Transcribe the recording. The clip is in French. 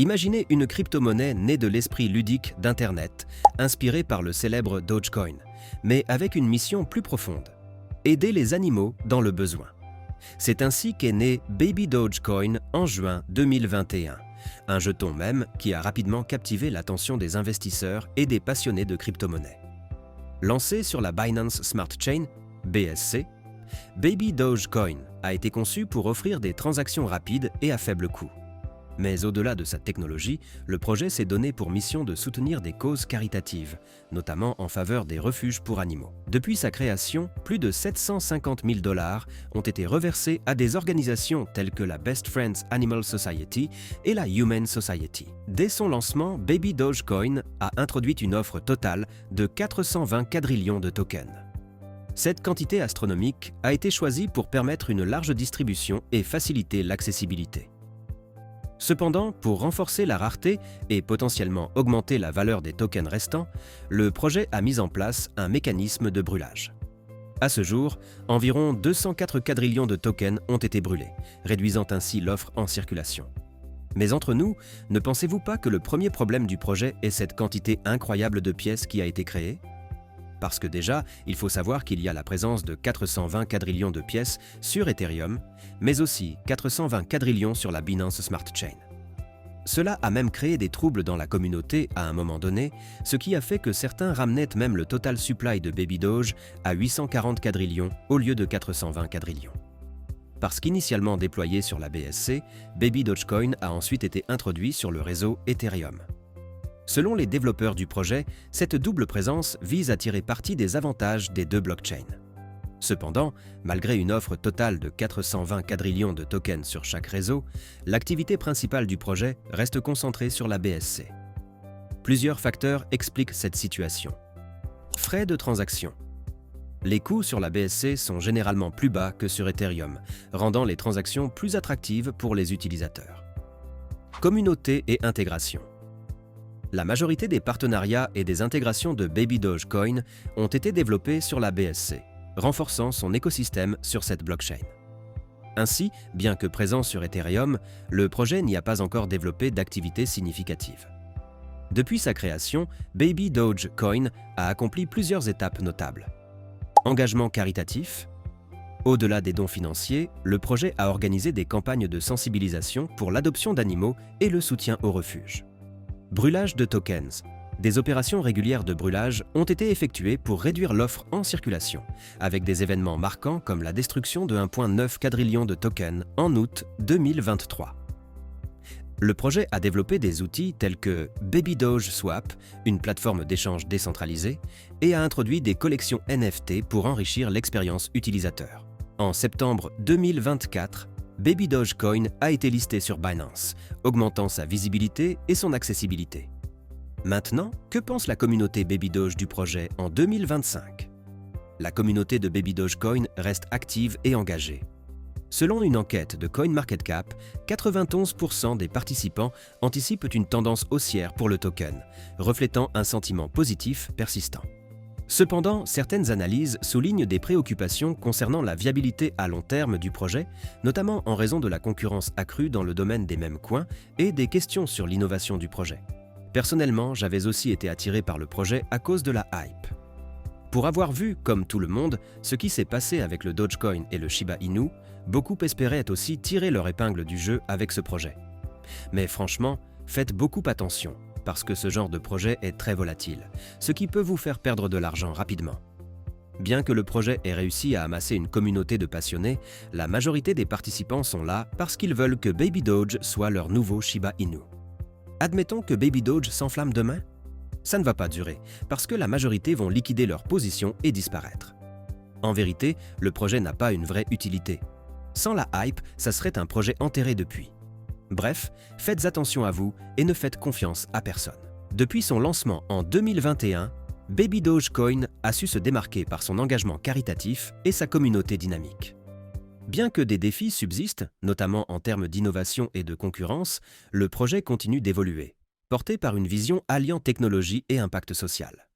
Imaginez une crypto-monnaie née de l'esprit ludique d'Internet, inspirée par le célèbre Dogecoin, mais avec une mission plus profonde: aider les animaux dans le besoin. C'est ainsi qu'est né Baby Dogecoin en juin 2021, un jeton même qui a rapidement captivé l'attention des investisseurs et des passionnés de crypto-monnaies. Lancé sur la Binance Smart Chain, BSC, Baby Dogecoin a été conçu pour offrir des transactions rapides et à faible coût. Mais au-delà de sa technologie, le projet s'est donné pour mission de soutenir des causes caritatives, notamment en faveur des refuges pour animaux. Depuis sa création, plus de 750 000 $ ont été reversés à des organisations telles que la Best Friends Animal Society et la Humane Society. Dès son lancement, Baby Dogecoin a introduit une offre totale de 420 quadrillions de tokens. Cette quantité astronomique a été choisie pour permettre une large distribution et faciliter l'accessibilité. Cependant, pour renforcer la rareté et potentiellement augmenter la valeur des tokens restants, le projet a mis en place un mécanisme de brûlage. À ce jour, environ 204 quadrillions de tokens ont été brûlés, réduisant ainsi l'offre en circulation. Mais entre nous, ne pensez-vous pas que le premier problème du projet est cette quantité incroyable de pièces qui a été créée ? Parce que déjà, il faut savoir qu'il y a la présence de 420 quadrillions de pièces sur Ethereum, mais aussi 420 quadrillions sur la Binance Smart Chain. Cela a même créé des troubles dans la communauté à un moment donné, ce qui a fait que certains ramenaient même le total supply de Baby Doge à 840 quadrillions au lieu de 420 quadrillions. Parce qu'initialement déployé sur la BSC, Baby Dogecoin a ensuite été introduit sur le réseau Ethereum. Selon les développeurs du projet, cette double présence vise à tirer parti des avantages des deux blockchains. Cependant, malgré une offre totale de 420 quadrillions de tokens sur chaque réseau, l'activité principale du projet reste concentrée sur la BSC. Plusieurs facteurs expliquent cette situation. Frais de transaction. Les coûts sur la BSC sont généralement plus bas que sur Ethereum, rendant les transactions plus attractives pour les utilisateurs. Communauté et intégration. La majorité des partenariats et des intégrations de Baby Dogecoin ont été développés sur la BSC, renforçant son écosystème sur cette blockchain. Ainsi, bien que présent sur Ethereum, le projet n'y a pas encore développé d'activité significative. Depuis sa création, Baby Dogecoin a accompli plusieurs étapes notables. Engagement caritatif. Au-delà des dons financiers, le projet a organisé des campagnes de sensibilisation pour l'adoption d'animaux et le soutien aux refuges. Brûlage de tokens. Des opérations régulières de brûlage ont été effectuées pour réduire l'offre en circulation, avec des événements marquants comme la destruction de 1,9 quadrillion de tokens en août 2023. Le projet a développé des outils tels que Baby Doge Swap, une plateforme d'échange décentralisée, et a introduit des collections NFT pour enrichir l'expérience utilisateur. En septembre 2024, Baby Dogecoin a été listé sur Binance, augmentant sa visibilité et son accessibilité. Maintenant, que pense la communauté Baby Doge du projet en 2025 ? La communauté de Baby Dogecoin reste active et engagée. Selon une enquête de CoinMarketCap, 91% des participants anticipent une tendance haussière pour le token, reflétant un sentiment positif persistant. Cependant, certaines analyses soulignent des préoccupations concernant la viabilité à long terme du projet, notamment en raison de la concurrence accrue dans le domaine des mèmes coins et des questions sur l'innovation du projet. Personnellement, j'avais aussi été attiré par le projet à cause de la hype. Pour avoir vu, comme tout le monde, ce qui s'est passé avec le Dogecoin et le Shiba Inu, beaucoup espéraient aussi tirer leur épingle du jeu avec ce projet. Mais franchement, faites beaucoup attention, parce que ce genre de projet est très volatile, ce qui peut vous faire perdre de l'argent rapidement. Bien que le projet ait réussi à amasser une communauté de passionnés, la majorité des participants sont là parce qu'ils veulent que Baby Doge soit leur nouveau Shiba Inu. Admettons que Baby Doge s'enflamme demain ? Ça ne va pas durer, parce que la majorité vont liquider leur position et disparaître. En vérité, le projet n'a pas une vraie utilité. Sans la hype, ça serait un projet enterré depuis. Bref, faites attention à vous et ne faites confiance à personne. Depuis son lancement en 2021, Baby Dogecoin a su se démarquer par son engagement caritatif et sa communauté dynamique. Bien que des défis subsistent, notamment en termes d'innovation et de concurrence, le projet continue d'évoluer, porté par une vision alliant technologie et impact social.